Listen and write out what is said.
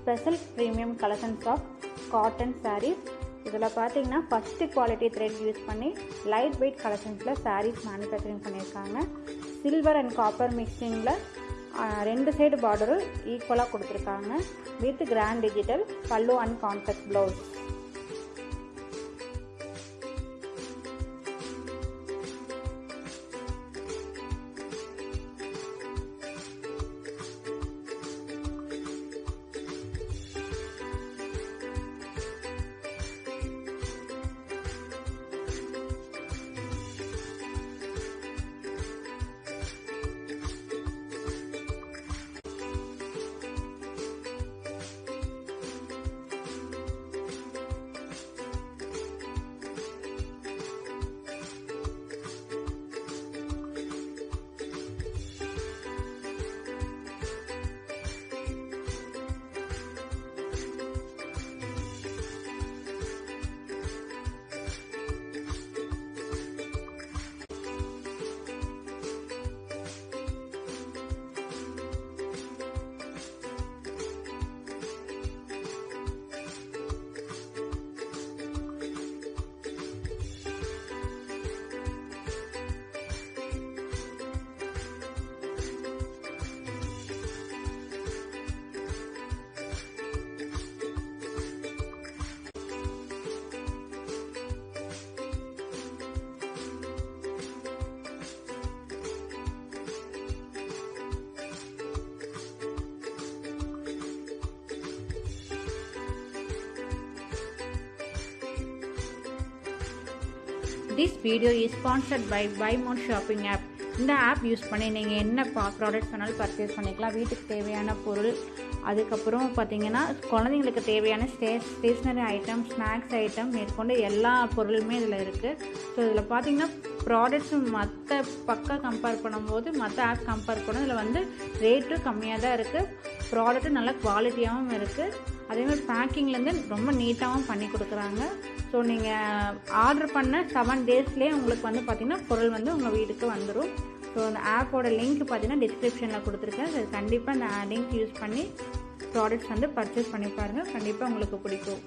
Special premium collections of cotton sarees. இதில் பார்த்தீங்கன்னா first quality thread use பண்ணி light weight கலெக்ஷன்ஸில் sarees மேனுஃபேக்சரிங் பண்ணியிருக்காங்க. சில்வர் அண்ட் காப்பர் மிக்சிங்கில் 2 சைடு பார்டரும் ஈக்குவலாக கொடுத்துருக்காங்க. With grand digital pallu and contrast blouse. This video is sponsored by Buy More Shopping app. இந்த ஆப் யூஸ் பண்ணி நீங்கள் என்ன ப்ராடக்ட்ஸ் வேணாலும் பர்ச்சேஸ் பண்ணிக்கலாம். வீட்டுக்கு தேவையான பொருள், அதுக்கப்புறம் பார்த்தீங்கன்னா குழந்தைங்களுக்கு தேவையான ஸ்டேஷ்னரி ஐட்டம், ஸ்நாக்ஸ் ஐட்டம் மேற்கொண்டு எல்லா பொருளுமே இதில் இருக்குது. ஸோ இதில் பார்த்தீங்கன்னா ப்ராடக்ட்ஸும் மற்ற பக்கம் கம்பேர் பண்ணும்போது மற்ற ஆப் கம்பேர் பண்ண இதில் வந்து ரேட்டும் கம்மியாக தான் இருக்குது. ப்ராடக்ட்டும் நல்ல குவாலிட்டியாகவும் இருக்குது. அதேமாதிரி பேக்கிங்லேருந்து ரொம்ப நீட்டாகவும் பண்ணி கொடுக்குறாங்க. ஸோ நீங்கள் ஆர்டர் பண்ண 7 டேஸ்லேயே உங்களுக்கு வந்து பார்த்திங்கன்னா பொருள் வந்து உங்கள் வீட்டுக்கு வந்துடும். ஸோ அந்த ஆப்போட லிங்க் பார்த்தீங்கன்னா டிஸ்கிரிப்ஷனில் கொடுத்துருக்கேன். ஸோ கண்டிப்பாக அந்த லிங்க் யூஸ் பண்ணி ப்ராடக்ட்ஸ் வந்து பர்ச்சேஸ் பண்ணி பாருங்கள். கண்டிப்பாக உங்களுக்கு பிடிக்கும்.